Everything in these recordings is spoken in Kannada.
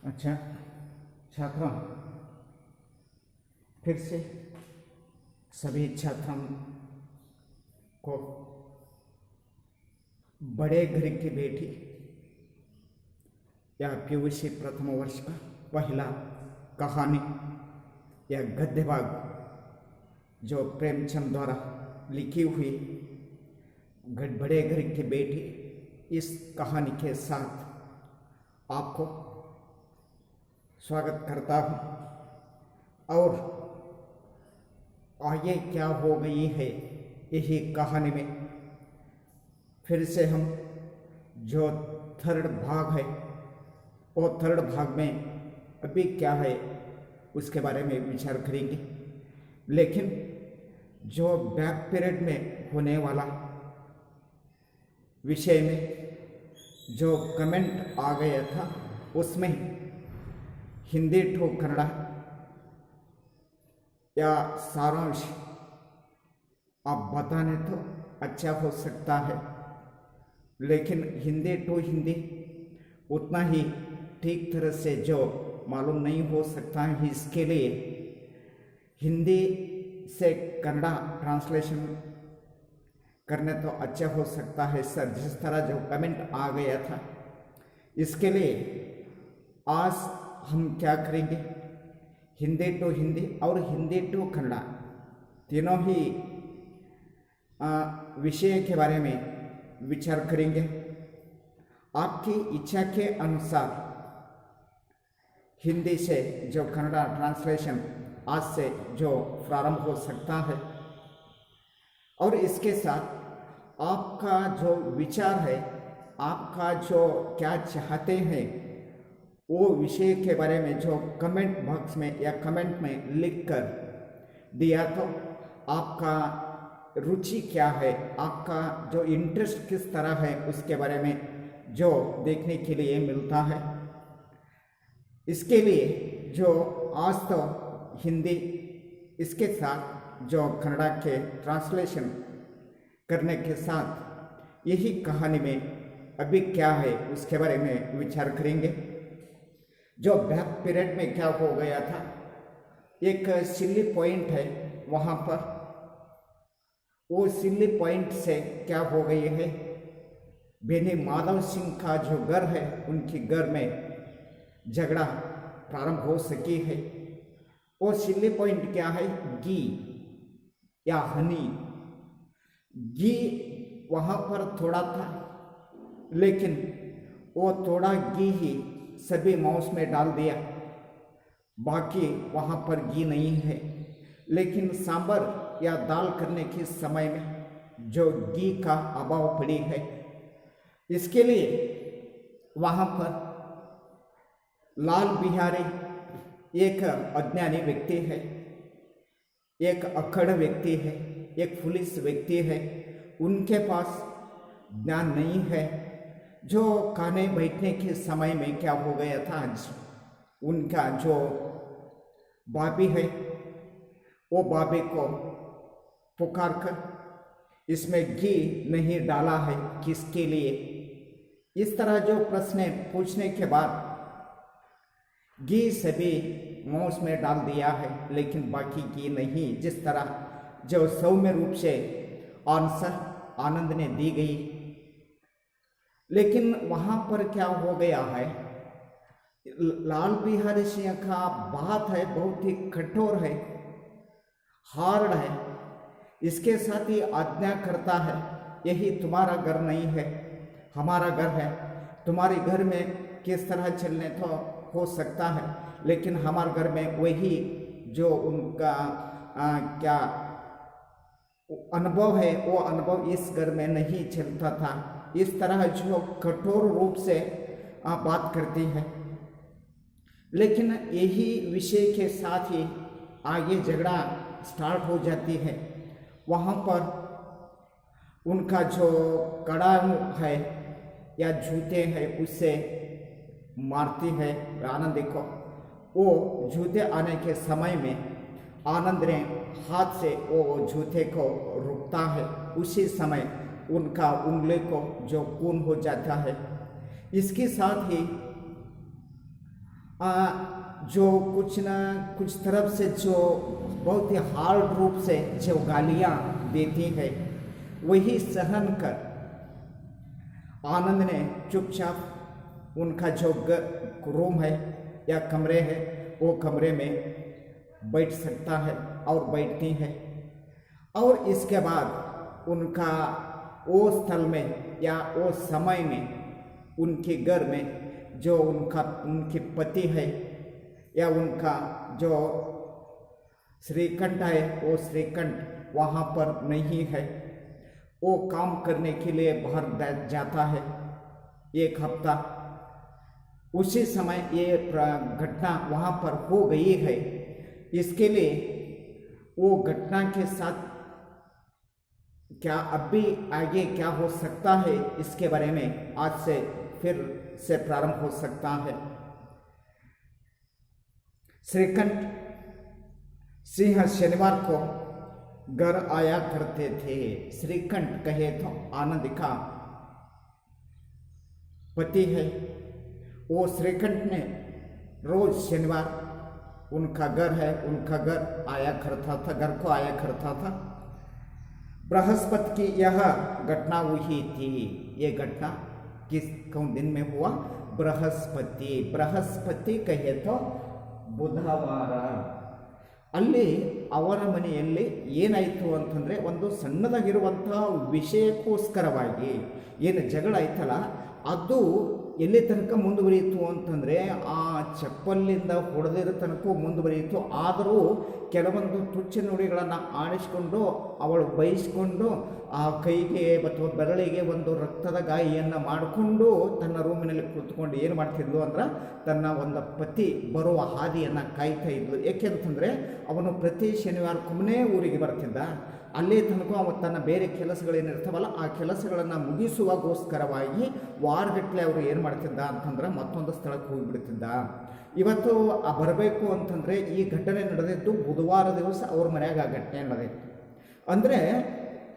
अच्छा छात्रों, फिर से सभी छात्रों को बड़े घर की बेटी या पीयूसी प्रथम वर्ष का पहला कहानी या गद्य भाग जो प्रेमचंद द्वारा लिखी हुई बड़े घर की बेटी, इस कहानी के साथ आपको स्वागत करता हूँ। और आगे क्या हो गई है यही कहानी में फिर से हम जो थर्ड भाग है वो थर्ड भाग में अभी क्या है उसके बारे में विचार करेंगे। लेकिन जो बैक पीरियड में होने वाला विषय में जो कमेंट आ गया था उसमें हिंदी टू कन्नड़ा या सारांश आप बताने तो अच्छा हो सकता है, लेकिन हिंदी टू हिंदी उतना ही ठीक तरह से जो मालूम नहीं हो सकता है। इसके लिए हिंदी से कन्नड़ा ट्रांसलेशन करने तो अच्छा हो सकता है सर, जिस तरह जो कमेंट आ गया था। इसके लिए आज हम क्या करेंगे, हिंदी टू हिंदी और हिंदी टू कन्नड़ा तीनों ही विषय के बारे में विचार करेंगे। आपकी इच्छा के अनुसार हिंदी से जो कन्नड़ा ट्रांसलेशन आज से जो प्रारंभ हो सकता है, और इसके साथ आपका जो विचार है, आपका जो क्या चाहते हैं वो विषय के बारे में जो कमेंट बॉक्स में या कमेंट में लिख कर दिया तो आपका रुचि क्या है, आपका जो इंटरेस्ट किस तरह है उसके बारे में जो देखने के लिए मिलता है। इसके लिए जो आज तो हिंदी, इसके साथ जो कन्नड़ा के ट्रांसलेशन करने के साथ यही कहानी में अभी क्या है उसके बारे में विचार करेंगे। जो बैक पीरियड में क्या हो गया था, एक सिल्ली पॉइंट है वहाँ पर, वो सिल्ली पॉइंट से क्या हो गई है, बेनी माधव सिंह का जो घर है उनके घर में झगड़ा प्रारंभ हो सकी है। वो सिल्ली पॉइंट क्या है, घी या हनी। घी वहाँ पर थोड़ा था, लेकिन वो थोड़ा घी ही सभी मांस में डाल दिया, बाकी वहाँ पर घी नहीं है। लेकिन सांबर या दाल करने के समय में जो घी का अभाव पड़ी है, इसके लिए वहाँ पर लाल बिहारी एक अज्ञानी व्यक्ति है, एक अखड़ व्यक्ति है, एक पुलिस व्यक्ति है, उनके पास ज्ञान नहीं है। जो खाने बैठने के समय में क्या हो गया था, उनका जो भाभी है वो भाभी को पुकार कर इसमें घी नहीं डाला है किसके लिए, इस तरह जो प्रश्न पूछने के बाद घी सभी मांस में डाल दिया है, लेकिन बाकी घी नहीं। जिस तरह जो सौम्य रूप से आंसर आनंद ने दी गई, लेकिन वहाँ पर क्या हो गया है, लाल बिहारी सिंह का बात है बहुत ही कठोर है, हार्ड है। इसके साथ ही आज्ञा करता है, यही तुम्हारा घर नहीं है, हमारा घर है। तुम्हारे घर में किस तरह चलने तो हो सकता है, लेकिन हमारे घर में वही जो उनका क्या अनुभव है वो अनुभव इस घर में नहीं चलता था। इस तरह जो कठोर रूप से बात करती है, लेकिन यही विषय के साथ ही आगे झगड़ा स्टार्ट हो जाती है। वहाँ पर उनका जो कड़ा है या जूते हैं उससे मारती है आनंद को। वो जूते आने के समय में आनंद ने हाथ से वो जूते को रोकता है, उसी समय उनका उंगली को जो खून हो जाता है। इसके साथ ही जो कुछ न कुछ तरफ से जो बहुत ही हार्ड रूप से जो गालियाँ देती है वही सहन कर आनंद ने चुपचाप उनका जो रूम है या कमरे है वो कमरे में बैठ सकता है और बैठती है। और इसके बाद उनका वो स्थल में या वो समय में उनके घर में जो उनके पति है या उनका जो श्रीकंठ है वो श्रीकंठ वहाँ पर नहीं है। वो काम करने के लिए बाहर जाता है 1 हफ्ता। उसी समय ये घटना वहाँ पर हो गई है। इसके लिए वो घटना के साथ क्या अब भी आगे क्या हो सकता है इसके बारे में आज से फिर से प्रारंभ हो सकता है। श्रीकंठ सिंह शनिवार को घर आया करते थे। श्रीकंठ कहे तो आनंद का पति है। वो श्रीकंठ ने रोज शनिवार उनका घर है, उनका घर आया करता था, घर को आया करता था। बृहस्पति की यह घटना हुई थी। ये घटना किस कौन दिन में हुआ? बृहस्पति कहे तो ಬುಧವಾರ ಅಲ್ಲಿ ಅವರ ಮನೆಯಲ್ಲಿ ಏನಾಯಿತು ಅಂತಂದರೆ ಒಂದು ಸಣ್ಣದಾಗಿರುವಂತಹ ವಿಷಯಕ್ಕೋಸ್ಕರವಾಗಿ ಏನು ಜಗಳ ಆಯ್ತಲ್ಲ ಅದು ಎಲ್ಲಿ ತನಕ ಮುಂದುವರಿಯಿತು ಅಂತಂದರೆ ಆ ಚಪ್ಪಲಿಂದ ಹೊಡೆದಿರೋ ತನಕ ಮುಂದುವರಿಯಿತು. ಆದರೂ ಕೆಲವೊಂದು ತುಚ್ಛ ನುಡಿಗಳನ್ನು ಆಡಿಸ್ಕೊಂಡು ಅವಳು ಬಯಸ್ಕೊಂಡು ಆ ಕೈಗೆ ಅಥವಾ ಬೆರಳಿಗೆ ಒಂದು ರಕ್ತದ ಗಾಯಿಯನ್ನು ಮಾಡಿಕೊಂಡು ತನ್ನ ರೂಮಿನಲ್ಲಿ ಕುಳಿತುಕೊಂಡು ಏನು ಮಾಡ್ತಿದ್ಲು ಅಂದ್ರೆ ತನ್ನ ಒಂದು ಪತಿ ಬರುವ ಹಾದಿಯನ್ನು ಕಾಯ್ತಾ ಇದ್ಲು. ಏಕೆಂತಂದರೆ ಅವನು ಪ್ರತಿ ಶನಿವಾರಕ್ಕೊಮ್ಮೆ ಊರಿಗೆ ಬರ್ತಿದ್ದ. ಅಲ್ಲೇ ತನಕ ಅವನು ತನ್ನ ಬೇರೆ ಕೆಲಸಗಳೇನಿರ್ತಾವಲ್ಲ ಆ ಕೆಲಸಗಳನ್ನು ಮುಗಿಸುವಾಗೋಸ್ಕರವಾಗಿ ವಾರಗಟ್ಟಲೆ ಅವರು ಏನು ಮಾಡ್ತಿದ್ದ ಅಂತಂದ್ರೆ ಮತ್ತೊಂದು ಸ್ಥಳಕ್ಕೆ ಹೋಗಿಬಿಡ್ತಿದ್ದ. ಇವತ್ತು ಬರಬೇಕು ಅಂತಂದರೆ ಈ ಘಟನೆ ನಡೆದಿದ್ದು ಬುಧವಾರ ದಿವಸ ಅವ್ರ ಮನೆಯಾಗ ಆ ಘಟನೆ ನಡೆದಿತ್ತು. ಅಂದರೆ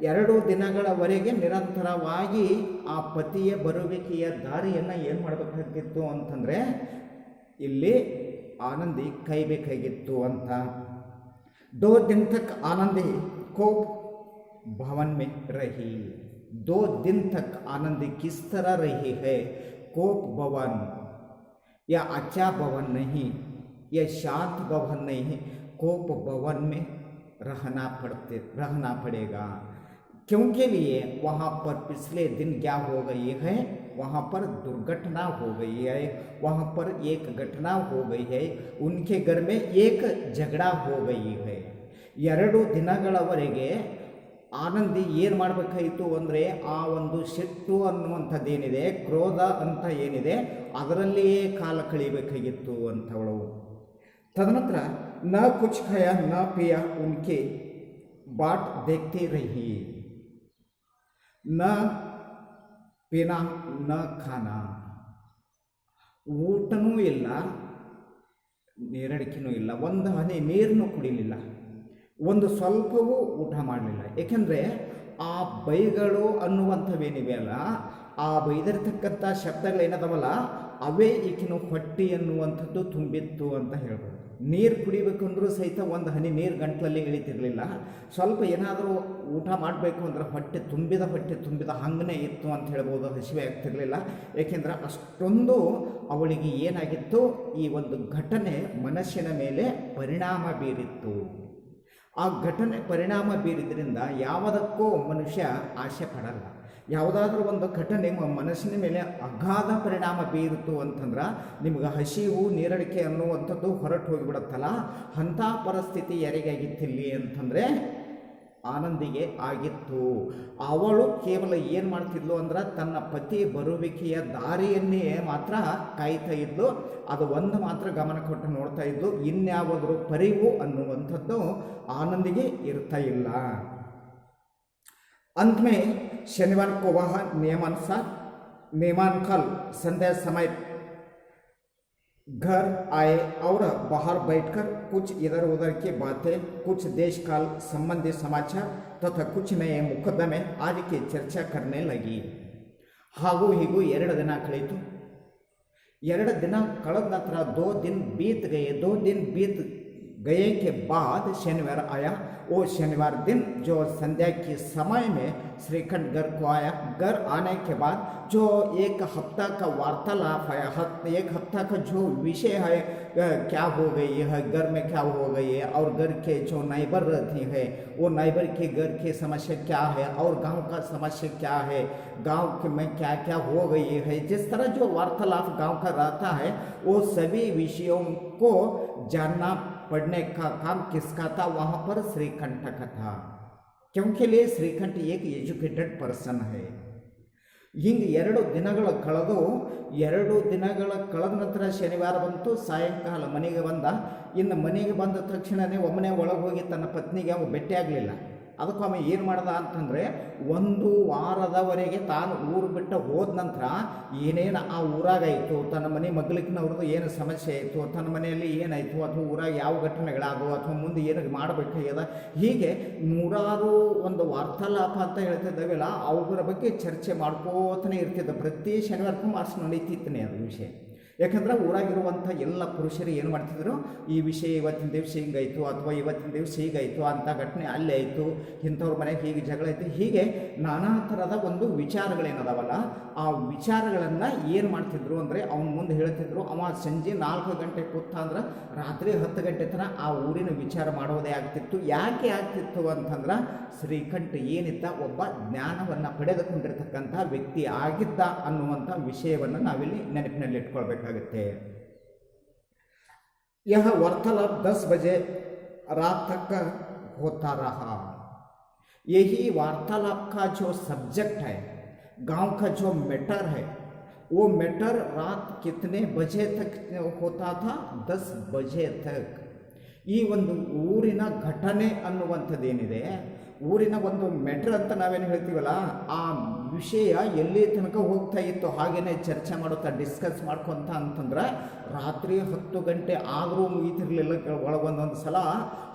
2 ದಿನಗಳವರೆಗೆ ನಿರಂತರವಾಗಿ ಆ ಪತಿಯ ಬರುವಿಕೆಯ ದಾರಿಯನ್ನು ಏನು ಮಾಡಬೇಕಾಗಿತ್ತು ಅಂತಂದರೆ ಇಲ್ಲಿ ಆನಂದಿ ಕಾಯಬೇಕಾಗಿತ್ತು ಅಂತ. 2 दिन तक आनंदी कोप भवन में रही. 2 दिन तक आनंदी किस तरह रही है? कोप भवन या अच्छा भवन नहीं, यह शांत भवन नहीं है, कोप भवन में रहना पड़ेगा. क्योंकि लिए वहाँ पर पिछले दिन क्या हो गई है? वहाँ पर दुर्घटना हो गई है, वहाँ पर एक घटना हो गई है, उनके घर में एक झगड़ा हो गई है. 2 ದಿನಗಳವರೆಗೆ ಆನಂದಿ ಏನು ಮಾಡಬೇಕಾಯಿತು ಅಂದರೆ ಆ ಒಂದು ಸಿಟ್ಟು ಅನ್ನುವಂಥದ್ದೇನಿದೆ, ಕ್ರೋಧ ಅಂತ ಏನಿದೆ ಅದರಲ್ಲಿಯೇ ಕಾಲ ಕಳಿಬೇಕಾಗಿತ್ತು ಅಂತವಳು. ತದನಂತರ ನ ಕುಚ್ ಖಾಯ ನ ಪಿಯ ಉನ್ಕೆ बाट देखती रही. न पीना न खाना, ಊಟನೂ ಇಲ್ಲ ನೀರಡಿಕೆನೂ ಇಲ್ಲ, ಒಂದು ಹನಿ ನೀರನ್ನು ಕುಡಿಲಿಲ್ಲ, ಒಂದು ಸ್ವಲ್ಪವೂ ಊಟ ಮಾಡಲಿಲ್ಲ. ಏಕೆಂದರೆ ಆ ಬೈಗಳು ಅನ್ನುವಂಥವೇನಿವೆ ಅಲ್ಲ, ಆ ಬೈದಿರ್ತಕ್ಕಂಥ ಶಬ್ದಗಳೇನದವಲ್ಲ ಅವೇ ಈಕಿನ ಹೊಟ್ಟಿ ಅನ್ನುವಂಥದ್ದು ತುಂಬಿತ್ತು ಅಂತ ಹೇಳ್ಬೋದು. ನೀರು ಕುಡಿಬೇಕಂದ್ರೂ ಸಹಿತ ಒಂದು ಹನಿ ನೀರು ಗಂಟ್ಲಲ್ಲಿ ಇಳಿತಿರಲಿಲ್ಲ. ಸ್ವಲ್ಪ ಏನಾದರೂ ಊಟ ಮಾಡಬೇಕು ಅಂದ್ರೆ ಹೊಟ್ಟೆ ತುಂಬಿದ ಹಂಗನೇ ಇತ್ತು ಅಂತ ಹೇಳ್ಬೋದು, ಹಸಿವೆ ಆಗ್ತಿರಲಿಲ್ಲ. ಏಕೆಂದರೆ ಅಷ್ಟೊಂದು ಅವಳಿಗೆ ಏನಾಗಿತ್ತು, ಈ ಒಂದು ಘಟನೆ ಮನಸ್ಸಿನ ಮೇಲೆ ಪರಿಣಾಮ ಬೀರಿತ್ತು. ಆ ಘಟನೆ ಪರಿಣಾಮ ಬೀರಿದ್ರಿಂದ ಯಾವುದಕ್ಕೂ ಮನುಷ್ಯ ಆಸೆ ಪಡಲ್ಲ. ಯಾವುದಾದ್ರೂ ಒಂದು ಘಟನೆ ಮನಸ್ಸಿನ ಮೇಲೆ ಅಗಾಧ ಪರಿಣಾಮ ಬೀರಿತು ಅಂತಂದ್ರೆ ನಿಮ್ಗೆ ಹಸಿವು ನೀರಡಿಕೆ ಅನ್ನುವಂಥದ್ದು ಹೊರಟು ಹೋಗಿಬಿಡುತ್ತಲ್ಲ. ಅಂಥ ಪರಿಸ್ಥಿತಿ ಯಾರಿಗಾಗಿತ್ತಿಲ್ಲಿ ಅಂತಂದರೆ ಆನಂದಿಗೆ ಆಗಿತ್ತು. ಅವಳು ಕೇವಲ ಏನು ಮಾಡ್ತಿದ್ಲು ಅಂದ್ರೆ ತನ್ನ ಪತಿ ಬರುವಿಕೆಯ ದಾರಿಯನ್ನೇ ಮಾತ್ರ ಕಾಯ್ತಾ ಇದ್ಲು. ಅದು ಒಂದು ಮಾತ್ರ ಗಮನ ಕೊಟ್ಟು ನೋಡ್ತಾ ಇದ್ಲು, ಇನ್ಯಾವುದ್ರ ಪರಿವು ಅನ್ನುವಂಥದ್ದು ಆನಂದಿಗೆ ಇರ್ತಾ ಇಲ್ಲ. अंत में शनिवार को वह नियमानुसार संध्या समय घर आए और बाहर बैठकर कुछ इधर उधर की बातें, कुछ देश काल संबंधी समाचार तथा कुछ नए मुकदमे आदि की चर्चा करने लगी. ಹಾಗೂ ಹೀಗೂ 2 ದಿನ ಕಳೆಯಿತು. 2 दिन कಳೆದ ನಂತರ 2 दिन बीत गए। 2 दिन बीत गए के बाद शनिवार आया। वो शनिवार दिन जो संध्या के समय में श्रीखंड घर को आया। घर आने के बाद जो 1 हफ्ता का वार्तालाप है, 1 हफ्ता का जो विषय है, क्या हो गई है घर में, क्या हो गई है, और घर के जो नाइबर रहती है वो नाइबर के घर की समस्या क्या है, और गांव का समस्या क्या है, गांव में क्या क्या हो गई है, जिस तरह जो वार्तालाप गांव का रहता है वो सभी विषयों को जानना पढ़ने का काम किसका था? वहाँ पर श्रीकंठ का था, क्योंकि लिए श्रीकंठ एक एजुकेटेड पर्सन है। ಹಿಂಗೆ 2 ದಿನಗಳ ಕಳೆದು 2 ದಿನಗಳ ಕಳೆದ ನಂತರ ಶನಿವಾರ ಬಂತು, ಸಾಯಂಕಾಲ ಮನೆಗೆ ಬಂದ. ಇನ್ನು ಮನೆಗೆ ಬಂದ ತಕ್ಷಣವೇ ಒಮ್ಮನೆ ಒಳಗೆ ಹೋಗಿ ತನ್ನ ಪತ್ನಿಗೆ ಅವ ಭೇಟಿಯಾಗಲಿಲ್ಲ. ಅದಕ್ಕೆ ಅವ ಏನು ಮಾಡ್ದ ಅಂತಂದರೆ 1 ವಾರದವರೆಗೆ ತಾನು ಊರು ಬಿಟ್ಟು ಹೋದ ನಂತರ ಏನೇನು ಆ ಊರಾಗಾಯಿತು, ತನ್ನ ಮನೆ ಮಗ್ಲಿಕ್ನವ್ರದ್ದು ಏನು ಸಮಸ್ಯೆ ಆಯಿತು, ತನ್ನ ಮನೆಯಲ್ಲಿ ಏನಾಯಿತು, ಅಥವಾ ಊರಾಗ ಯಾವ ಘಟನೆಗಳಾದವು, ಅಥವಾ ಮುಂದೆ ಏನು ಮಾಡಬೇಕಾಗ್ಯದ, ಹೀಗೆ ನೂರಾರು ಒಂದು ವಾರ್ತಾಲಾಪ ಅಂತ ಹೇಳ್ತಿದ್ದಾವೆಲ್ಲ ಅವುಗಳ ಬಗ್ಗೆ ಚರ್ಚೆ ಮಾಡ್ಕೋತಾನೆ ಇರ್ತಿದ್ದ. ಪ್ರತಿ ಶನಿವಾರಕ್ಕೂ ಅಷ್ಟು ನಡೀತಿತ್ತನೇ ಅದು ವಿಷಯ. ಯಾಕಂದ್ರೆ ಊರಾಗಿರುವಂಥ ಎಲ್ಲ ಪುರುಷರು ಏನು ಮಾಡ್ತಿದ್ರು, ಈ ವಿಷಯ ಇವತ್ತಿನ ದಿವಸ ಹಿಂಗಾಯಿತು, ಅಥವಾ ಇವತ್ತಿನ ದಿವಸ ಹೀಗಾಯಿತು, ಅಂಥ ಘಟನೆ ಅಲ್ಲೇ ಆಯಿತು, ಇಂಥವ್ರ ಮನೆಗೆ ಹೀಗೆ ಜಗಳ ಆಯಿತು, ಹೀಗೆ ನಾನಾ ಥರದ ಒಂದು ವಿಚಾರಗಳೇನದಾವಲ್ಲ ಆ ವಿಚಾರಗಳನ್ನು ಏನು ಮಾಡ್ತಿದ್ರು ಅಂದರೆ ಅವನ ಮುಂದೆ ಹೇಳ್ತಿದ್ರು. ಅವ ಸಂಜೆ 4 ಗಂಟೆ ಕೂತ ಅಂದ್ರೆ ರಾತ್ರಿ 10 ಗಂಟೆ ತನಕ ಆ ಊರಿನ ವಿಚಾರ ಮಾಡೋದೇ ಆಗ್ತಿತ್ತು. ಯಾಕೆ ಆಗ್ತಿತ್ತು ಅಂತಂದ್ರೆ ಶ್ರೀಕಂಠ ಏನಿದ್ದ ಒಬ್ಬ ಜ್ಞಾನವನ್ನು ಪಡೆದುಕೊಂಡಿರ್ತಕ್ಕಂಥ ವ್ಯಕ್ತಿ ಆಗಿದ್ದ ಅನ್ನುವಂಥ ವಿಷಯವನ್ನು ನಾವಿಲ್ಲಿ ನೆನಪಿನಲ್ಲಿ ಇಟ್ಕೊಳ್ಬೇಕಾಗುತ್ತೆ. यह वार्तालाप 10 बजे रात तक होता रहा। यही वार्तालाप का जो सब्जेक्ट है, गांव का जो मैटर है, वो मैटर रात कितने बजे तक होता था? 10 बजे तक। ಈ ಒಂದು ಊರಿನ ಘಟನೆ ಅನ್ನುವಂಥದ್ದೇನಿದೆ, ಊರಿನ ಒಂದು ಮೆಟ್ರ್ ಅಂತ ನಾವೇನು ಹೇಳ್ತೀವಲ್ಲ, ಆ ವಿಷಯ ಎಲ್ಲಿ ತನಕ ಹೋಗ್ತಾ ಇತ್ತು ಹಾಗೇನೆ ಚರ್ಚೆ ಮಾಡುತ್ತಾ ಡಿಸ್ಕಸ್ ಮಾಡ್ಕೊತ ಅಂತಂದ್ರೆ ರಾತ್ರಿ 10 ಗಂಟೆ ಆದರೂ ಮುಗಿತಿರ್ಲಿಲ್ಲ ಒಳಗೊಂದೊಂದು ಸಲ.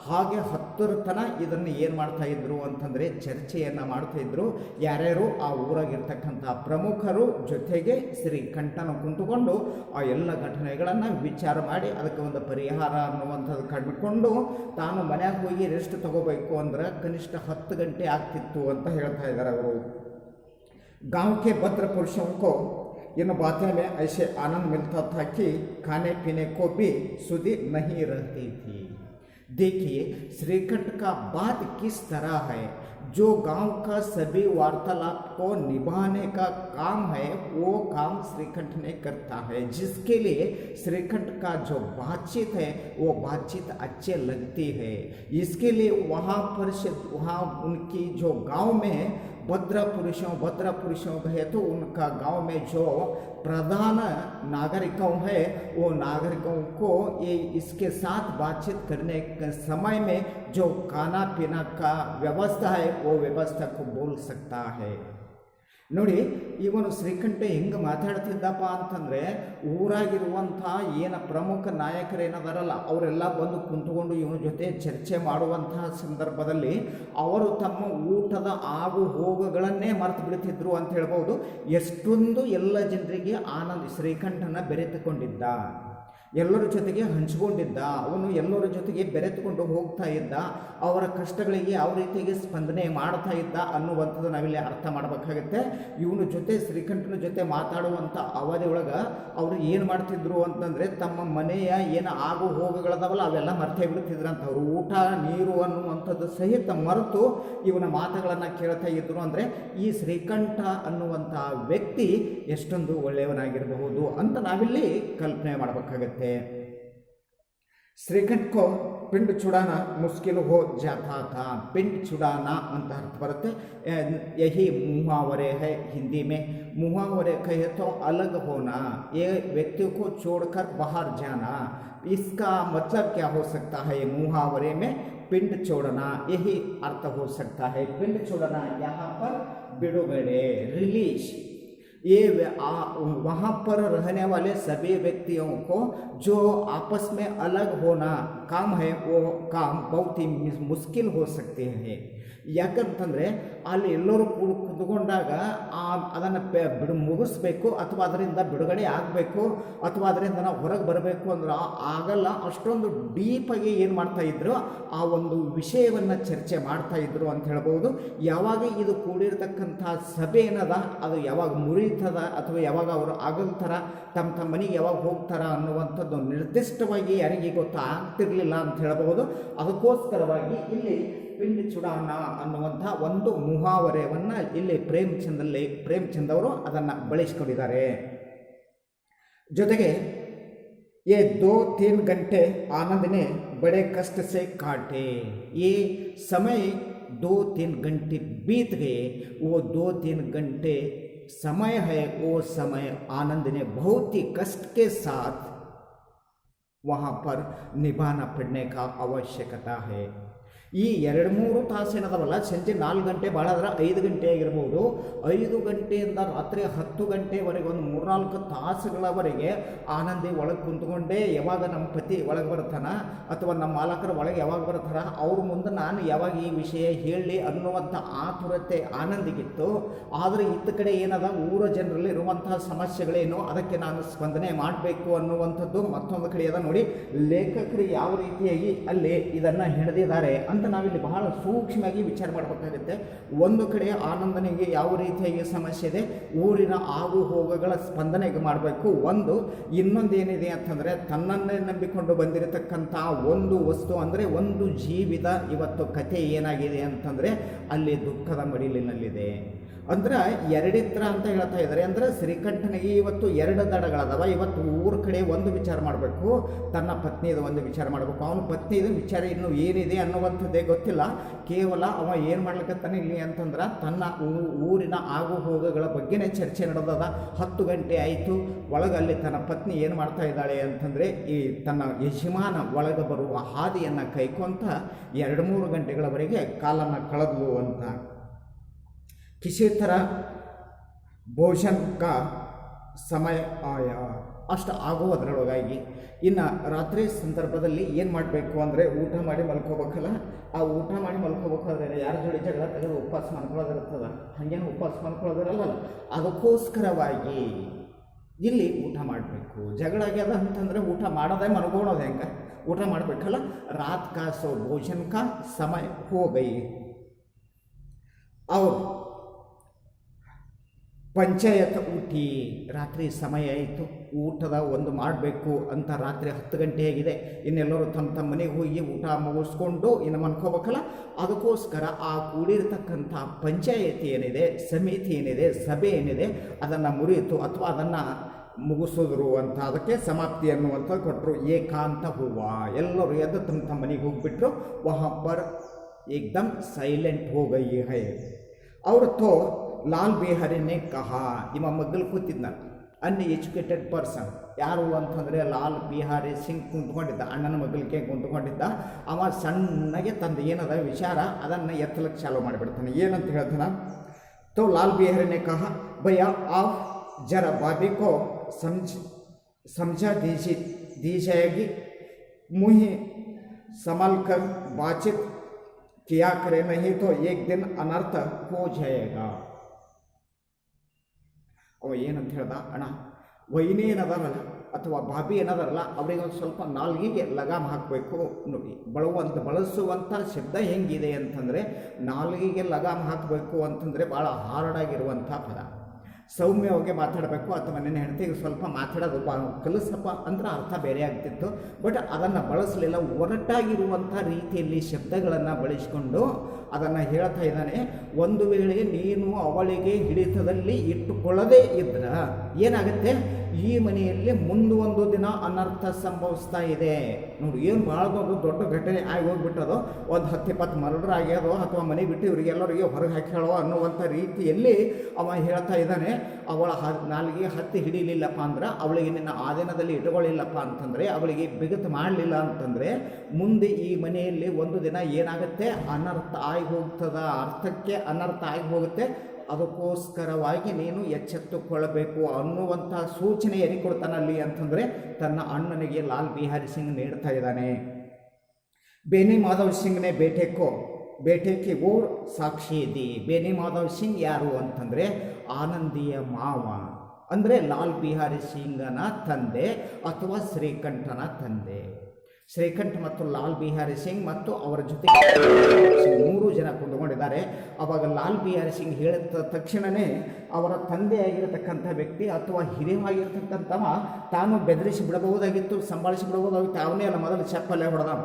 ಹಾಗೆ 10ರ ತನಕ ಇದನ್ನು ಏನು ಮಾಡ್ತಾಯಿದ್ರು ಅಂತಂದರೆ ಚರ್ಚೆಯನ್ನು ಮಾಡ್ತಾಯಿದ್ರು. ಯಾರ್ಯಾರು ಆ ಊರಾಗಿರ್ತಕ್ಕಂಥ ಪ್ರಮುಖರು ಜೊತೆಗೆ ಶ್ರೀಕಂಠನ ಕುಂತುಕೊಂಡು ಆ ಎಲ್ಲ ಘಟನೆಗಳನ್ನು ವಿಚಾರ ಮಾಡಿ ಅದಕ್ಕೆ ಒಂದು ಪರಿಹಾರ ಅನ್ನುವಂಥದ್ದು ಕಂಡುಕೊಂಡು ತಾನು ಮನೆಗೆ ಹೋಗಿ ರೆಸ್ಟ್ ತಗೋಬೇಕು ಅಂದ್ರೆ ಕನಿಷ್ಠ 10 ಗಂಟೆ ಆಗ್ತಿತ್ತು ಅಂತ ಹೇಳ್ತಾ ಇದ್ದಾರೆ ಅವರು. गांव के भद्र पुरुषों को इन बातों में ऐसे आनंद मिलता था कि खाने पीने को भी सुधि नहीं रहती थी। देखिए श्रीकंठ का बात किस तरह है। जो गांव का सभी वार्तालाप को निभाने का काम है वो काम श्रीकंठ ने करता है, जिसके लिए श्रीकंठ का जो बातचीत है वो बातचीत अच्छे लगती है। इसके लिए वहाँ उनकी जो गांव में भद्र पुरुषों कहे तो उनका गांव में जो प्रधान नागरिकों है वो नागरिकों को ये इसके साथ बातचीत करने के समय में जो खाना पीना का व्यवस्था है वो व्यवस्था को बोल सकता है। ನೋಡಿ, ಇವನು ಶ್ರೀಕಂಠ ಹೆಂಗೆ ಮಾತಾಡ್ತಿದ್ದಪ್ಪ ಅಂತಂದರೆ ಊರಾಗಿರುವಂಥ ಏನು ಪ್ರಮುಖ ನಾಯಕರೇನದಾರಲ್ಲ ಅವರೆಲ್ಲ ಬಂದು ಕುಂತ್ಕೊಂಡು ಇವನ ಜೊತೆ ಚರ್ಚೆ ಮಾಡುವಂತಹ ಸಂದರ್ಭದಲ್ಲಿ ಅವರು ತಮ್ಮ ಊಟದ ಆಗು ಹೋಗುಗಳನ್ನೇ ಮರೆತು ಬಿಡ್ತಿದ್ರು ಅಂತ ಹೇಳ್ಬೋದು. ಎಷ್ಟೊಂದು ಎಲ್ಲ ಜನರಿಗೆ ಶ್ರೀಕಂಠನ ಬೆರೆತುಕೊಂಡಿದ್ದ, ಎಲ್ಲರ ಜೊತೆಗೆ ಹಂಚಿಕೊಂಡಿದ್ದ, ಅವನು ಎಲ್ಲರ ಜೊತೆಗೆ ಬೆರೆತುಕೊಂಡು ಹೋಗ್ತಾ ಇದ್ದ, ಅವರ ಕಷ್ಟಗಳಿಗೆ ಯಾವ ರೀತಿಯಾಗಿ ಸ್ಪಂದನೆ ಮಾಡ್ತಾ ಇದ್ದ ಅನ್ನುವಂಥದ್ದು ನಾವಿಲ್ಲಿ ಅರ್ಥ ಮಾಡಬೇಕಾಗುತ್ತೆ. ಇವನ ಜೊತೆ ಶ್ರೀಕಂಠನ ಜೊತೆ ಮಾತಾಡುವಂಥ ಅವಧಿ ಒಳಗೆ ಅವರು ಏನು ಮಾಡ್ತಿದ್ರು ಅಂತಂದರೆ ತಮ್ಮ ಮನೆಯ ಏನು ಆಗು ಹೋಗುಗಳದಾವಲ್ಲ ಅವೆಲ್ಲ ಮರ್ತೇ ಬಿಡ್ತಿದ್ರಂತ. ಅವರು ಊಟ ನೀರು ಅನ್ನುವಂಥದ್ದು ಸಹಿತ ಮರೆತು ಇವನ ಮಾತುಗಳನ್ನು ಕೇಳ್ತಾ ಇದ್ರು. ಅಂದರೆ ಈ ಶ್ರೀಕಂಠ ಅನ್ನುವಂಥ ವ್ಯಕ್ತಿ ಎಷ್ಟೊಂದು ಒಳ್ಳೆಯವನಾಗಿರಬಹುದು ಅಂತ ನಾವಿಲ್ಲಿ ಕಲ್ಪನೆ ಮಾಡಬೇಕಾಗತ್ತೆ. श्रीकंठ को पिंड छुड़ाना मुश्किल हो जाता था। पिंड छुड़ाना अंत अर्थ बरते, यही मुहावरे है हिंदी में। मुहावरे कहे तो अलग होना, ये व्यक्ति को छोड़कर बाहर जाना। इसका मतलब क्या हो सकता है? मुहावरे में पिंड छोड़ना यही अर्थ हो सकता है। पिंड छोड़ना यहाँ पर बिडुगड़े, रिलीज, ये वहाँ पर रहने वाले सभी व्यक्तियों को जो आपस में अलग होना काम है वो काम बहुत ही मुश्किल हो सकते हैं. ಯಾಕಂತಂದರೆ ಅಲ್ಲಿ ಎಲ್ಲರೂ ಕುತ್ಕೊಂಡಾಗ ಅದನ್ನು ಮುಗಿಸ್ಬೇಕು ಅಥವಾ ಅದರಿಂದ ಬಿಡುಗಡೆ ಆಗಬೇಕು ಅಥವಾ ಅದರಿಂದ ನಾವು ಹೊರಗೆ ಬರಬೇಕು ಅಂದ್ರೆ ಆಗಲ್ಲ. ಅಷ್ಟೊಂದು ಡೀಪಾಗಿ ಏನು ಮಾಡ್ತಾಯಿದ್ರು, ಆ ಒಂದು ವಿಷಯವನ್ನು ಚರ್ಚೆ ಮಾಡ್ತಾಯಿದ್ರು ಅಂತ ಹೇಳ್ಬೋದು. ಯಾವಾಗ ಇದು ಕೂಡಿರ್ತಕ್ಕಂಥ ಸಭೆ ಏನದ ಅದು ಯಾವಾಗ ಮುರಿತದ ಅಥವಾ ಯಾವಾಗ ಅವರು ಆಗಲ್ತಾರ, ತಮ್ಮ ಮನೆಗೆ ಯಾವಾಗ ಹೋಗ್ತಾರ ಅನ್ನುವಂಥದ್ದು ನಿರ್ದಿಷ್ಟವಾಗಿ ಯಾರಿಗೆ ಗೊತ್ತಾಗ್ತಿರ್ಲಿಲ್ಲ ಅಂತ ಹೇಳ್ಬೋದು. ಅದಕ್ಕೋಸ್ಕರವಾಗಿ ಇಲ್ಲಿ ಪಿಂಡ್ ಚುಡಾನ ಅನ್ನುವಂಥ ಒಂದು ಮುಹಾವರೆಯನ್ನು ಇಲ್ಲಿ ಪ್ರೇಮ್ಚಂದ್ ಅವರು ಅದನ್ನು ಬಳಸಿಕೊಂಡಿದ್ದಾರೆ. ಜೊತೆಗೆ ये 2-3 घंटे आनंद ने बड़े कष्ट से काटे, ये समय 2-3 घंटे बीत गए, वो 2-3 घंटे समय है, वो समय आनंद ने बहुत ही कष्ट के साथ वहाँ पर निभाना पड़ने का आवश्यकता है. ಈ 2-3 ತಾಸು ಏನದವಲ್ಲ, ಸಂಜೆ 4 ಗಂಟೆ ಭಾಳ ಆದ್ರೆ 5 ಗಂಟೆ ಆಗಿರ್ಬೋದು, 5 ಗಂಟೆಯಿಂದ ರಾತ್ರಿ 10 ಗಂಟೆವರೆಗೆ ಒಂದು 3-4 ತಾಸುಗಳವರೆಗೆ ಆನಂದಿ ಒಳಗೆ ಕುಂತ್ಕೊಂಡೇ ಯಾವಾಗ ನಮ್ಮ ಪತಿ ಒಳಗೆ ಬರ್ತಾನ ಅಥವಾ ನಮ್ಮ ಮಾಲಕರ ಒಳಗೆ ಯಾವಾಗ ಬರ್ತಾರ ಅವ್ರ ಮುಂದೆ ನಾನು ಯಾವಾಗ ಈ ವಿಷಯ ಹೇಳಿ ಅನ್ನುವಂಥ ಆತುರತೆ ಆನಂದಿಗಿತ್ತು. ಆದರೆ ಇತ್ತ ಕಡೆ ಏನದ ಊರ ಜನರಲ್ಲಿ ಇರುವಂತಹ ಸಮಸ್ಯೆಗಳೇನು ಅದಕ್ಕೆ ನಾನು ಸ್ಪಂದನೆ ಮಾಡಬೇಕು ಅನ್ನುವಂಥದ್ದು ಮತ್ತೊಂದು ಕಡೆ ಅದ. ನೋಡಿ ಲೇಖಕರು ಯಾವ ರೀತಿಯಾಗಿ ಅಲ್ಲಿ ಇದನ್ನು ಹಿಡಿದಿದ್ದಾರೆ ಅಂತ ನಾವಿಲ್ಲಿ ಬಹಳ ಸೂಕ್ಷ್ಮವಾಗಿ ವಿಚಾರ ಮಾಡಬೇಕಾಗುತ್ತೆ. ಒಂದು ಕಡೆ ಆನಂದನಿಗೆ ಯಾವ ರೀತಿಯಾಗಿ ಸಮಸ್ಯೆ ಇದೆ, ಊರಿನ ಆಗು ಹೋಗುಗಳ ಸ್ಪಂದನೆಗೆ ಮಾಡಬೇಕು. ಇನ್ನೊಂದು ಏನಿದೆ ಅಂತಂದರೆ ತನ್ನನ್ನೇ ನಂಬಿಕೊಂಡು ಬಂದಿರತಕ್ಕಂಥ ಒಂದು ವಸ್ತು ಅಂದರೆ ಒಂದು ಜೀವಿತ ಇವತ್ತು ಕಥೆ ಏನಾಗಿದೆ ಅಂತಂದರೆ ಅಲ್ಲಿ ದುಃಖದ ಮಡಿಲಿನಲ್ಲಿದೆ. ಅಂದ್ರೆ ಎರಡಿತ್ರ ಅಂತ ಹೇಳ್ತಾ ಇದ್ದಾರೆ. ಅಂದರೆ ಶ್ರೀಕಂಠನಿಗೆ ಇವತ್ತು 2 ದಡಗಳದಾವ. ಇವತ್ತು ಊರ ಕಡೆ ಒಂದು ವಿಚಾರ ಮಾಡಬೇಕು, ತನ್ನ ಪತ್ನಿದು ಒಂದು ವಿಚಾರ ಮಾಡಬೇಕು. ಅವನ ಪತ್ನಿದು ವಿಚಾರ ಇನ್ನೂ ಏನಿದೆ ಅನ್ನುವಂಥದ್ದೇ ಗೊತ್ತಿಲ್ಲ. ಕೇವಲ ಅವ ಏನು ಮಾಡ್ಲಿಕ್ಕತ್ತಾನೆ ಇಲ್ಲಿ ಅಂತಂದ್ರೆ ತನ್ನ ಊರಿನ ಆಗು ಹೋಗುಗಳ ಬಗ್ಗೆನೇ ಚರ್ಚೆ ನಡೆದದ. 10 ಗಂಟೆ ಆಯಿತು, ಒಳಗಲ್ಲಿ ತನ್ನ ಪತ್ನಿ ಏನು ಮಾಡ್ತಾ ಇದ್ದಾಳೆ ಅಂತಂದರೆ ಈ ತನ್ನ ಯಜಮಾನ ಒಳಗೆ ಬರುವ ಹಾದಿಯನ್ನು ಕೈಕೊಂತ 2-3 ಗಂಟೆಗಳವರೆಗೆ ಕಾಲನ್ನು ಕಳೆದ್ವು ಅಂತ. किसी तरह भोजन का समय आया, ಅಷ್ಟು ಆಗೋದ್ರೊಳಗಾಗಿ ಇನ್ನು ರಾತ್ರಿ ಸಂದರ್ಭದಲ್ಲಿ ಏನು ಮಾಡಬೇಕು ಅಂದರೆ ಊಟ ಮಾಡಿ ಮಲ್ಕೋಬೇಕಲ್ಲ. ಆ ಊಟ ಮಾಡಿ ಮಲ್ಕೋಬೇಕಾದ್ರೆ ಯಾರ ಜೋಡಿ ಜಗಳ ತೆಗೆದು ಉಪವಾಸ ಮಾಡ್ಕೊಳ್ಳೋದಿರ್ತದ, ಹಾಗೇನು ಉಪವಾಸ ಮಾಡ್ಕೊಳ್ಳೋದಿರಲ್ಲ. ಅದಕ್ಕೋಸ್ಕರವಾಗಿ ಇಲ್ಲಿ ಊಟ ಮಾಡಬೇಕು. ಜಗಳ ಆಗ್ಯದ ಅಂತಂದರೆ ಊಟ ಮಾಡೋದೇ ಮಲ್ಕೊಳ್ಳೋದು ಹೆಂಗೆ, ಊಟ ಮಾಡಬೇಕಲ್ಲ. ರಾತ್ ಕಾ ಸೋ ಭೋಜನ ಕಾ ಸಮಯ ಹೋ ಗಯಿ और ಪಂಚಾಯತ್ ಊಟಿ, ರಾತ್ರಿ ಸಮಯ ಆಯಿತು, ಊಟದ ಒಂದು ಮಾಡಬೇಕು ಅಂತ ರಾತ್ರಿ 10 ಗಂಟೆ ಆಗಿದೆ. ಇನ್ನೆಲ್ಲರೂ ತಮ್ಮ ಮನೆಗೆ ಹೋಗಿ ಊಟ ಮುಗಿಸ್ಕೊಂಡು ಇನ್ನು ಮನ್ಕೋಬೇಕಲ್ಲ. ಅದಕ್ಕೋಸ್ಕರ ಆ ಕೂಡಿರ್ತಕ್ಕಂಥ ಪಂಚಾಯತಿ ಏನಿದೆ, ಸಮಿತಿ ಏನಿದೆ, ಸಭೆ ಏನಿದೆ ಅದನ್ನು ಮುರಿಯಿತು ಅಥವಾ ಅದನ್ನು ಮುಗಿಸಿದ್ರು ಅಂತ ಅದಕ್ಕೆ ಸಮಾಪ್ತಿ ಅನ್ನುವಂಥದ್ದು ಕೊಟ್ಟರು. ಏಕಾಂತ ಹೂವ, ಎಲ್ಲರೂ ಎದ್ದು ತಮ್ಮ ಮನೆಗೆ ಹೋಗಿಬಿಟ್ರು. ವहाँ पर एकदम साइलेंट हो गई है. और तो लाल बिहारी ने कहा, ನಿಮ್ಮ ಮಗ್ಗಲು ಕೂತಿದ್ದ ಅನ್ಎಜುಕೇಟೆಡ್ ಪರ್ಸನ್ ಯಾರು ಅಂತಂದರೆ ಲಾಲ್ ಬಿಹಾರಿ ಸಿಂಗ್ ಕುಂತ್ಕೊಂಡಿದ್ದ, ಅಣ್ಣನ ಮಗ್ಗಲಿಗೆ ಕುಂತ್ಕೊಂಡಿದ್ದ. ಅವ ಸಣ್ಣಗೆ ತಂದು ಏನದ ವಿಚಾರ ಅದನ್ನು ಎತ್ತಲಕ್ಕೆ ಚಾಲೂ ಮಾಡಿಬಿಡ್ತಾನೆ. ಏನಂತ ಹೇಳ್ತಾನೆ, तो लाल बिहारी ने कहा, भैया आप जरा भाभी को समझा दीजिएगी, मुझे संभल कर बातचीत किया करे, नहीं तो एक दिन अनर्थ हो जाएगा. ಅವ ಏನಂತ ಹೇಳ್ದ, ಅಣ್ಣ ವೈನಿ ಏನದಾರಲ್ಲ ಅಥವಾ ಬಾಬಿ ಏನದಾರಲ್ಲ ಅವರಿಗೆ ಒಂದು ಸ್ವಲ್ಪ ನಾಲ್ಗಿಗೆ ಲಗಾಮ್ ಹಾಕಬೇಕು. ನೋಡಿ ಬಳಸುವಂಥ ಶಬ್ದ ಹೆಂಗಿದೆ ಅಂತಂದರೆ ನಾಲ್ಗಿಗೆ ಲಗಾಮ್ ಹಾಕಬೇಕು ಅಂತಂದರೆ ಭಾಳ ಹಾರ್ಡಾಗಿರುವಂಥ ಪದ. ಸೌಮ್ಯವಾಗಿ ಮಾತಾಡಬೇಕು ಅಥವಾ ನಿನ್ನ ಹೆಂಡತಿಗೆ ಸ್ವಲ್ಪ ಮಾತಾಡೋದು ಕಲಿಸಪ್ಪ ಅಂದ್ರೆ ಅರ್ಥ ಬೇರೆ ಆಗ್ತಿತ್ತು. ಬಟ್ ಅದನ್ನು ಬಳಸಲಿಲ್ಲ, ಒರಟಾಗಿರುವಂಥ ರೀತಿಯಲ್ಲಿ ಶಬ್ದಗಳನ್ನು ಬಳಸಿಕೊಂಡು ಅದನ್ನು ಹೇಳ್ತಾ ಇದ್ದಾನೆ. ಒಂದು ವೇಳೆ ನೀನು ಅವಳಿಗೆ ಹಿಡಿತದಲ್ಲಿ ಇಟ್ಟುಕೊಳ್ಳದೇ ಇದ್ರೆ ಏನಾಗುತ್ತೆ, ಈ ಮನೆಯಲ್ಲಿ ಮುಂದೊಂದು ದಿನ ಅನರ್ಥ ಸಂಭವಿಸ್ತಾ ಇದೆ. ನೋಡಿ ಏನು ಭಾಳ ದೊಡ್ಡ ಘಟನೆ ಆಗಿ ಹೋಗ್ಬಿಟ್ಟದು. ಒಂದು 10-20 ಮರ್ಡರ್ ಆಗ್ಯಾದೋ ಅಥವಾ ಮನೆ ಬಿಟ್ಟು ಇವರಿಗೆಲ್ಲರಿಗೆ ಹೊರಗೆ ಹಾಕ್ಯಾಳೋ ಅನ್ನುವಂಥ ರೀತಿಯಲ್ಲಿ ಅವ ಹೇಳ್ತಾ ಇದ್ದಾನೆ. ಅವಳ ನಾಲಿಗೆ ಹತ್ತಿ ಹಿಡಿಲಿಲ್ಲಪ್ಪ ಅಂದ್ರೆ, ಅವಳಿಗೆ ನಿನ್ನ ಆಧೀನದಲ್ಲಿ ಇಟ್ಕೊಳ್ಳಿಲ್ಲಪ್ಪ ಅಂತಂದರೆ, ಅವಳಿಗೆ ಬಿಗತ್ ಮಾಡಲಿಲ್ಲ ಅಂತಂದರೆ ಮುಂದೆ ಈ ಮನೆಯಲ್ಲಿ ಒಂದು ದಿನ ಏನಾಗುತ್ತೆ, ಅನರ್ಥ ಆಗಿ ಹೋಗ್ತದ, ಅರ್ಥಕ್ಕೆ ಅನರ್ಥ ಆಗಿ ಹೋಗುತ್ತೆ. ಅದಕ್ಕೋಸ್ಕರವಾಗಿ ನೀನು ಎಚ್ಚೆತ್ತುಕೊಳ್ಳಬೇಕು ಅನ್ನುವಂಥ ಸೂಚನೆ ಏನಿಗೆ ಕೊಡ್ತಾನಲ್ಲಿ ಅಂತಂದರೆ ತನ್ನ ಅಣ್ಣನಿಗೆ ಲಾಲ್ ಬಿಹಾರಿ ಸಿಂಗ್ ನೀಡ್ತಾ ಇದ್ದಾನೆ. ಬೇನಿ ಮಾಧವ್ ಸಿಂಗ್ನೆ ಬೇಟೆ ಕೋ ಬೇಟೆ ಕಿ ಓರ್ ಸಾಕ್ಷಿ ದಿ. ಬೇನಿ ಮಾಧವ್ ಸಿಂಗ್ ಯಾರು ಅಂತಂದರೆ ಆನಂದಿಯ ಮಾವ, ಅಂದರೆ ಲಾಲ್ ಬಿಹಾರಿ ಸಿಂಗನ ತಂದೆ ಅಥವಾ ಶ್ರೀಕಂಠನ ತಂದೆ. ಶ್ರೀಕಂಠ್ ಮತ್ತು ಲಾಲ್ ಬಿಹಾರಿ ಸಿಂಗ್ ಮತ್ತು ಅವರ ಜೊತೆಗೆ 3 ಜನ ಕುಂತ್ಕೊಂಡಿದ್ದಾರೆ. ಆವಾಗ ಲಾಲ್ ಬಿಹಾರಿ ಸಿಂಗ್ ಹೇಳಿದ ತಕ್ಷಣವೇ ಅವರ ತಂದೆಯಾಗಿರತಕ್ಕಂಥ ವ್ಯಕ್ತಿ ಅಥವಾ ಹಿರಿಯವಾಗಿರ್ತಕ್ಕಂಥವ ತಾನು ಬೆದರಿಸಿ ಬಿಡಬಹುದಾಗಿತ್ತು, ಸಂಭಾಳಿಸಿ ಬಿಡಬಹುದಾಗಿತ್ತು. ಅವನೇ ಅಲ್ಲ ಮೊದಲು ಚಪ್ಪಲ್ಲೇ ಹೊಡೆದ,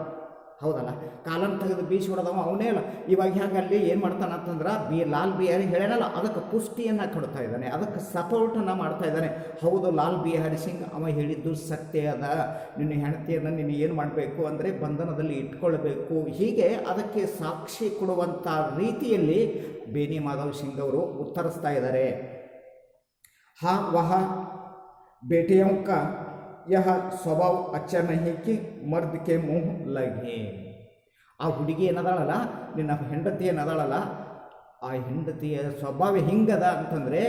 ಹೌದಲ್ಲ, ಕಾಲನ್ನು ತೆಗೆದು ಬೀಸಿ ಹೊಡೆದವ ಅವನೇ ಅಲ್ಲ. ಇವಾಗ ಹೇಗೆ ಅಲ್ಲಿ ಏನು ಮಾಡ್ತಾನಂತಂದ್ರೆ ಲಾಲ್ ಬಿಹಾರಿ ಹೇಳೇನಲ್ಲ, ಅದಕ್ಕೆ ಪುಷ್ಟಿಯನ್ನು ಕೊಡ್ತಾ ಇದ್ದಾನೆ, ಅದಕ್ಕೆ ಸಪೋರ್ಟನ್ನು ಮಾಡ್ತಾ ಇದ್ದಾನೆ. ಹೌದು, ಲಾಲ್ ಬಿಹಾರಿ ಸಿಂಗ್ ಅವ ಹೇಳಿದ್ದು ಸತ್ಯ ಅದ, ನಿನ್ನ ಹೆಂಡತಿಯನ್ನು ನೀನು ಏನು ಮಾಡಬೇಕು ಅಂದರೆ ಬಂಧನದಲ್ಲಿ ಇಟ್ಕೊಳ್ಬೇಕು. ಹೀಗೆ ಅದಕ್ಕೆ ಸಾಕ್ಷಿ ಕೊಡುವಂಥ ರೀತಿಯಲ್ಲಿ ಬೇನಿ ಮಾಧವ್ ಸಿಂಗ್ ಅವರು ಉತ್ತರಿಸ್ತಾ ಇದ್ದಾರೆ. ಹಾ ವಹ ಬೇಟೆಯೋं का यह ಸ್ವಭಾವ ಅಚ್ಚ ನಹಿ ಕಿ ಮರ್ದ್ ಕೆ ಮುಹ್ ಲಗೆ. ಆ ಹುಡುಗಿ ಏನದಾಳಲ್ಲ, ನಿನ್ನ ಹೆಂಡತಿ ಏನದಾಳಲ್ಲ, ಆ ಹೆಂಡತಿಯ ಸ್ವಭಾವ ಹಿಂಗದ ಅಂತಂದರೆ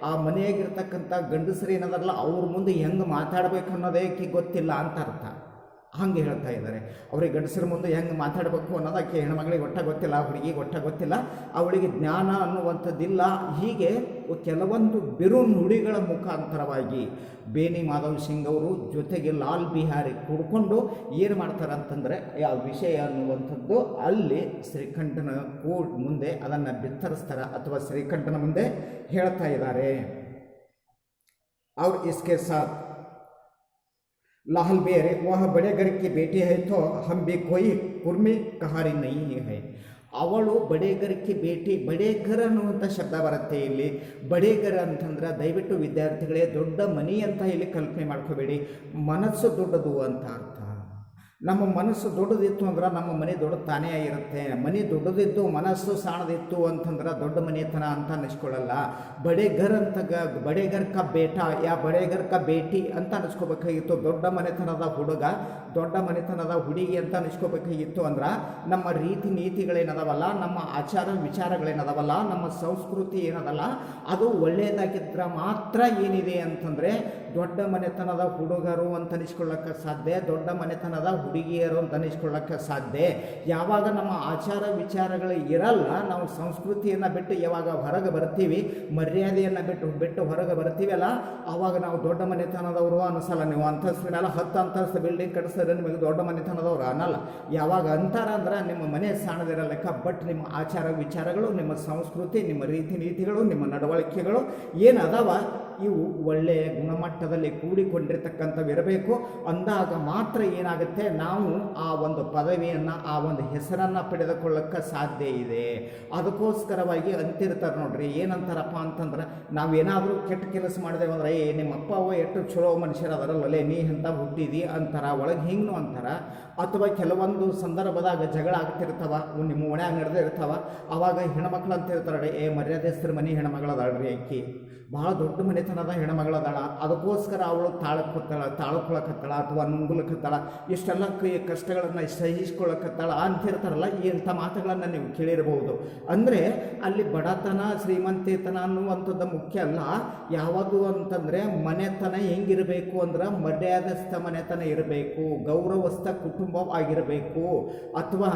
ಆ ಮನೆಯಾಗಿರ್ತಕ್ಕಂಥ ಗಂಡಸರು ಏನದಾರಲ್ಲ ಅವ್ರ ಮುಂದೆ ಹೆಂಗೆ ಮಾತಾಡಬೇಕು ಅನ್ನೋದಕ್ಕೆ ಗೊತ್ತಿಲ್ಲ ಅಂತ ಅರ್ಥ. ಹಂಗೆ ಹೇಳ್ತಾ ಇದ್ದಾರೆ. ಅವ್ರಿಗೆ ಗಂಡಸರ ಮುಂದೆ ಹೆಂಗೆ ಮಾತಾಡಬೇಕು ಅನ್ನೋದಕ್ಕೆ ಹೆಣ್ಮಗಳಿಗೆ ಒಟ್ಟ ಗೊತ್ತಿಲ್ಲ, ಆ ಹುಡುಗಿಗೆ ಒಟ್ಟ ಗೊತ್ತಿಲ್ಲ, ಅವಳಿಗೆ ಜ್ಞಾನ ಅನ್ನುವಂಥದ್ದಿಲ್ಲ. ಹೀಗೆ ಕೆಲವೊಂದು ಬಿರು ನುಡಿಗಳ ಮುಖಾಂತರವಾಗಿ ಬೇನಿ ಮಾಧವ್ ಸಿಂಗ್ ಅವರು ಜೊತೆಗೆ ಲಾಲ್ ಬಿಹಾರಿ ಕೂಡ್ಕೊಂಡು ಏನು ಮಾಡ್ತಾರೆ ಅಂತಂದರೆ ಆ ವಿಷಯ ಅನ್ನುವಂಥದ್ದು ಅಲ್ಲಿ ಶ್ರೀಕಂಠನ ಮುಂದೆ ಅದನ್ನು ಬಿತ್ತರಿಸ್ತಾರೆ ಅಥವಾ ಶ್ರೀಕಂಠನ ಮುಂದೆ ಹೇಳ್ತಾ ಇದ್ದಾರೆ. ಅವ್ರು ಇಸ್ಕೆ ಸಾಥ್ लाल बेरे वह बड़े घर की बेटी है तो हम भी कोई कुर्मी कहारी नहीं है. ಅವಳು ಬಡೇಗರಕ್ಕೆ ಭೇಟಿ, ಬಡೇಗರ್ ಅನ್ನುವಂಥ ಶಬ್ದ ಬರುತ್ತೆ ಇಲ್ಲಿ. ಬಡೇಗರ್ ಅಂತಂದ್ರೆ ದಯವಿಟ್ಟು ವಿದ್ಯಾರ್ಥಿಗಳೇ ದೊಡ್ಡ ಮನಿ ಅಂತ ಇಲ್ಲಿ ಕಲ್ಪನೆ ಮಾಡ್ಕೋಬೇಡಿ, ಮನಸ್ಸು ದೊಡ್ಡದು ಅಂತ ಅರ್ಥ. ನಮ್ಮ ಮನಸ್ಸು ದೊಡ್ಡದಿತ್ತು ಅಂದ್ರೆ ನಮ್ಮ ಮನೆ ದೊಡ್ಡ ತಾನೇ ಆಗಿರುತ್ತೆ. ಮನೆ ದೊಡ್ಡದಿದ್ದು ಮನಸ್ಸು ಸಣ್ಣದಿತ್ತು ಅಂತಂದ್ರೆ ದೊಡ್ಡ ಮನೆತನ ಅಂತ ಅನಿಸ್ಕೊಳ್ಳಲ್ಲ. ಬಡೇಗರ್ ಅಂತ ಬಡೇಗರ್ ಕ ಬೇಟ ಯಾ ಬಡೇಗರ್ ಕ ಬೇಟಿ ಅಂತ ಅನಿಸ್ಕೋಬೇಕಾಗಿತ್ತು. ದೊಡ್ಡ ಮನೆತನದ ಹುಡುಗ, ದೊಡ್ಡ ಮನೆತನದ ಹುಡುಗಿ ಅಂತ ಅನಿಸ್ಕೋಬೇಕಾಗಿತ್ತು. ಅಂದ್ರೆ ನಮ್ಮ ರೀತಿ ನೀತಿಗಳೇನದವಲ್ಲ, ನಮ್ಮ ಆಚಾರ ವಿಚಾರಗಳೇನದವಲ್ಲ, ನಮ್ಮ ಸಂಸ್ಕೃತಿ ಏನದಲ್ಲ, ಅದು ಒಳ್ಳೆಯದಾಗಿದ್ರೆ ಮಾತ್ರ ಏನಿದೆ ಅಂತಂದರೆ ದೊಡ್ಡ ಮನೆತನದ ಹುಡುಗರು ಅಂತ ಅನಿಸ್ಕೊಳ್ಳೋಕ್ಕೆ ಸಾಧ್ಯ, ದೊಡ್ಡ ಮನೆತನದ ಹುಡುಗಿಯರು ಅಂತ ಅನಿಸ್ಕೊಳ್ಳೋಕ್ಕೆ ಸಾಧ್ಯ. ಯಾವಾಗ ನಮ್ಮ ಆಚಾರ ವಿಚಾರಗಳು ಇರಲ್ಲ, ನಾವು ಸಂಸ್ಕೃತಿಯನ್ನು ಬಿಟ್ಟು ಯಾವಾಗ ಹೊರಗೆ ಬರ್ತೀವಿ, ಮರ್ಯಾದೆಯನ್ನು ಬಿಟ್ಟು ಹೊರಗೆ ಬರ್ತೀವಲ್ಲ, ಆವಾಗ ನಾವು ದೊಡ್ಡ ಮನೆತನದವರು ಅನಿಸಲ್ಲ. ನೀವು ಅಂತಸ್ತಿನಲ್ಲ 10 ಅಂತಸ್ತು ಬಿಲ್ಡಿಂಗ್ ಕಟ್ಟಿಸಿದ್ರೆ ನಿಮಗೆ ದೊಡ್ಡ ಮನೆತನದವರು ಅನ್ನಲ್ಲ. ಯಾವಾಗ ಅಂತಾರ ಅಂದ್ರೆ ನಿಮ್ಮ ಮನೆ ಸಣ್ಣದಿರೋ ಲೆಕ್ಕ, ಬಟ್ ನಿಮ್ಮ ಆಚಾರ ವಿಚಾರಗಳು, ನಿಮ್ಮ ಸಂಸ್ಕೃತಿ, ನಿಮ್ಮ ರೀತಿ ನೀತಿಗಳು, ನಿಮ್ಮ ನಡವಳಿಕೆಗಳು ಏನದಾವ ಇವು ಒಳ್ಳೆಯ ಗುಣಮಟ್ಟದಲ್ಲಿ ಕೂಡಿಕೊಂಡಿರ್ತಕ್ಕಂಥವಿರಬೇಕು. ಅಂದಾಗ ಮಾತ್ರ ಏನಾಗುತ್ತೆ, ನಾವು ಆ ಒಂದು ಪದವಿಯನ್ನು, ಆ ಒಂದು ಹೆಸರನ್ನು ಪಡೆದುಕೊಳ್ಳಕ್ಕೆ ಸಾಧ್ಯ ಇದೆ. ಅದಕ್ಕೋಸ್ಕರವಾಗಿ ಅಂತಿರ್ತಾರೆ ನೋಡ್ರಿ, ಏನಂತಾರಪ್ಪ ಅಂತಂದ್ರೆ ನಾವೇನಾದರೂ ಕೆಟ್ಟ ಕೆಲಸ ಮಾಡಿದೆವು ಅಂದ್ರೆ ನಿಮ್ಮ ಅಪ್ಪ ಅವ್ವ ಎಷ್ಟು ಚಲೋ ಮನುಷ್ಯರು ಅದರಲ್ಲೇ ನೀ ಅಂತ ಹುಟ್ಟಿದಿ ಅಂತಾರ, ಒಳಗೆ ಹಿಂಗೂ ಅಂತಾರ. ಅಥವಾ ಕೆಲವೊಂದು ಸಂದರ್ಭದಾಗ ಜಗಳ ಆಗ್ತಿರ್ತಾವ, ನಿಮ್ಮ ಮನ್ಯಾಗ ನಡೆದಿರ್ತಾವ, ಅವಾಗ ಹೆಣ್ಮಕ್ಳು ಅಂತ ಇರ್ತಾರೆ, ಮರ್ಯಾದೆಸ್ತರ ಮನೆ ಹೆಣ್ಮಗಳದಾಳ್ರಿ, ಆಕಿ ಭಾಳ ದೊಡ್ಡ ಮನೆತನದ ಹೆಣ್ಮಗಳದಾಳ, ಅದಕ್ಕೋಸ್ಕರ ಅವಳು ತಾಳ್ಕೊಳಕತ್ತಾಳ ಅಥವಾ ನುಂಗುಲಕತ್ತಾಳ, ಇಷ್ಟೆಲ್ಲ ಕಷ್ಟಗಳನ್ನು ಸಹಿಸ್ಕೊಳ್ಳಕತ್ತಾಳ ಅಂತಿರ್ತಾರಲ್ಲ. ಇಂಥ ಮಾತುಗಳನ್ನು ನೀವು ಕೇಳಿರ್ಬೋದು. ಅಂದರೆ ಅಲ್ಲಿ ಬಡತನ ಶ್ರೀಮಂತಿತನ ಅನ್ನುವಂಥದ್ದು ಮುಖ್ಯ ಅಲ್ಲ. ಯಾವುದು ಅಂತಂದರೆ ಮನೆತನ ಹೆಂಗಿರಬೇಕು ಅಂದ್ರೆ ಮರ್ಯಾದಸ್ಥ ಮನೆತನ ಇರಬೇಕು, ಗೌರವಸ್ಥ ಕುಟುಂಬವಾಗಿರಬೇಕು, ಅಥವಾ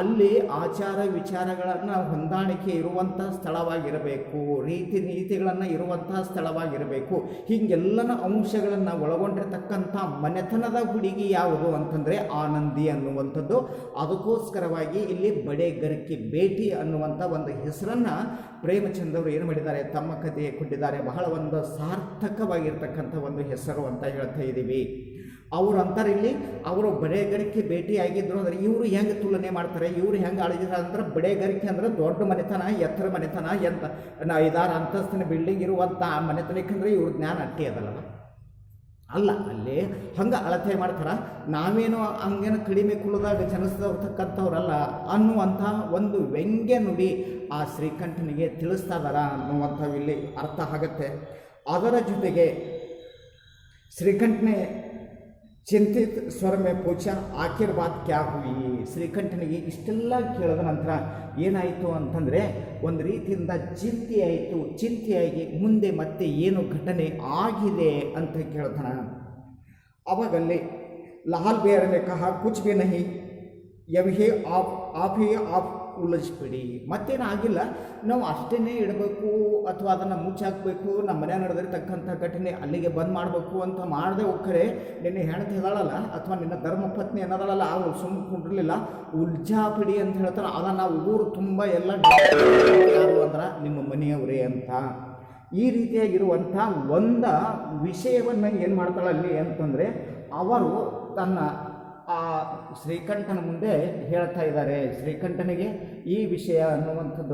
ಅಲ್ಲಿ ಆಚಾರ ವಿಚಾರಗಳನ್ನು ಹೊಂದಾಣಿಕೆ ಇರುವಂಥ ಸ್ಥಳವಾಗಿರಬೇಕು, ರೀತಿ ನೀತಿಗಳನ್ನು ಇರುವಂತಹ ಸ್ಥಳವಾಗಿರಬೇಕು. ಹೀಗೆಲ್ಲನ ಅಂಶಗಳನ್ನು ಒಳಗೊಂಡಿರ್ತಕ್ಕಂಥ ಮನೆತನದ ಹುಡುಗಿ ಯಾವುದು ಅಂತಂದರೆ ಆನಂದಿ ಅನ್ನುವಂಥದ್ದು. ಅದಕ್ಕೋಸ್ಕರವಾಗಿ ಇಲ್ಲಿ ಬಡೇಗರ್ಕಿ ಭೇಟಿ ಅನ್ನುವಂಥ ಒಂದು ಹೆಸರನ್ನು ಪ್ರೇಮಚಂದ್ ಅವರು ಏನು ಮಾಡಿದ್ದಾರೆ, ತಮ್ಮ ಕಥೆಗೆ ಕೊಟ್ಟಿದ್ದಾರೆ. ಬಹಳ ಒಂದು ಸಾರ್ಥಕವಾಗಿರ್ತಕ್ಕಂಥ ಒಂದು ಹೆಸರು ಅಂತ ಹೇಳ್ತಾ ಇದ್ದೀವಿ. ಅವರು ಅಂತಾರೆ ಇಲ್ಲಿ, ಅವರು ಬಡೇಗರಿಕೆ ಭೇಟಿಯಾಗಿದ್ದರು ಅಂದರೆ ಇವರು ಹೆಂಗೆ ತುಲನೆ ಮಾಡ್ತಾರೆ, ಇವರು ಹೆಂಗೆ ಆಳಿದಾರೆ ಅಂದ್ರೆ ಬಡೇಗರಿಕೆ ಅಂದರೆ ದೊಡ್ಡ ಮನೆತನ, ಎತ್ತರ ಮನೆತನ, ಎಂತ 5-6 ಅಂತಸ್ತಿನ ಬಿಲ್ಡಿಂಗ್ ಇರುವಂಥ ಮನೆತನಕ್ಕೆಂದ್ರೆ ಇವ್ರ ಜ್ಞಾನ ಅಟ್ಟಿ ಅದಲ್ಲ ಅಲ್ಲ. ಅಲ್ಲಿ ಹಂಗೆ ಅಳತೆ ಮಾಡ್ತಾರೆ. ನಾವೇನು ಹಂಗೇನು ಕಡಿಮೆ ಕುಲದಾಗ ಜನಿಸಿದವ್ರತಕ್ಕಂಥವ್ರಲ್ಲ ಅನ್ನುವಂಥ ಒಂದು ವ್ಯಂಗ್ಯ ನುಡಿ ಆ ಶ್ರೀಕಂಠನಿಗೆ ತಿಳಿಸ್ತಾ ಇದಾರ ಅನ್ನುವಂಥವು ಇಲ್ಲಿ ಅರ್ಥ ಆಗುತ್ತೆ. ಅದರ ಜೊತೆಗೆ ಶ್ರೀಕಂಠನೇ ಚಿಂತಿತ್ ಸ್ವರ ಮೇ ಪೂಛ ಆಖಿರ್ ಬಾತ್ ಕ್ಯಾ ಹುಯಿ. ಶ್ರೀಕಂಠನಿಗೆ ಇಷ್ಟೆಲ್ಲ ಕೇಳಿದ ನಂತರ ಏನಾಯಿತು ಅಂತಂದರೆ ಒಂದು ರೀತಿಯಿಂದ ಚಿಂತೆಯಾಗಿ ಮುಂದೆ ಮತ್ತೆ ಏನು ಘಟನೆ ಆಗಿದೆ ಅಂತ ಕೇಳ್ತಾನೆ. ಅವಾಗಲ್ಲಿ ಲಾಲ್ ಬೇರ್ ನೆ ಕಹಾ ಕುಚ್ ಭಿ ನಹಿ, ಯವ್ ಹಿ आप ही आप ಉಳಿಸ್ಬಿಡಿ, ಮತ್ತೇನಾಗಿಲ್ಲ, ನಾವು ಅಷ್ಟೇ ಇಡಬೇಕು ಅಥವಾ ಅದನ್ನು ಮುಚ್ಚಾಕಬೇಕು, ನಮ್ಮ ಮನೆ ನಡೆದಿರ್ತಕ್ಕಂಥ ಘಟನೆ ಅಲ್ಲಿಗೆ ಬಂದ್ ಮಾಡಬೇಕು ಅಂತ ಮಾಡದೆ ಹೋಗ್ರೆ ನಿನ್ನೆ ಹೆಣ್ತಿ ಇದಾಳಲ್ಲ ಅಥವಾ ನಿನ್ನ ಧರ್ಮಪತ್ನಿ ಅನ್ನೋದಲ್ಲ ಅವಳು ಸುಮ್ಮನೆ ಕುಂಡಿರಲಿಲ್ಲ, ಉಲ್ಜಾಪಿಡಿ ಅಂತ ಹೇಳ್ತಾರೆ. ಅದನ್ನು ಊರು ತುಂಬ ಎಲ್ಲ ಯಾರು ಅಂದ್ರೆ ನಿಮ್ಮ ಮನೆಯವರೇ ಅಂತ. ಈ ರೀತಿಯಾಗಿರುವಂಥ ಒಂದು ವಿಷಯವನ್ನು ಏನು ಮಾಡ್ತಾಳಲ್ಲಿ ಅಂತಂದರೆ ಅವರು ತನ್ನ ಆ ಶ್ರೀಕಂಠನ ಮುಂದೆ ಹೇಳ್ತಾ ಇದ್ದಾರೆ. ಶ್ರೀಕಂಠನಿಗೆ ಈ ವಿಷಯ ಅನ್ನುವಂಥದ್ದು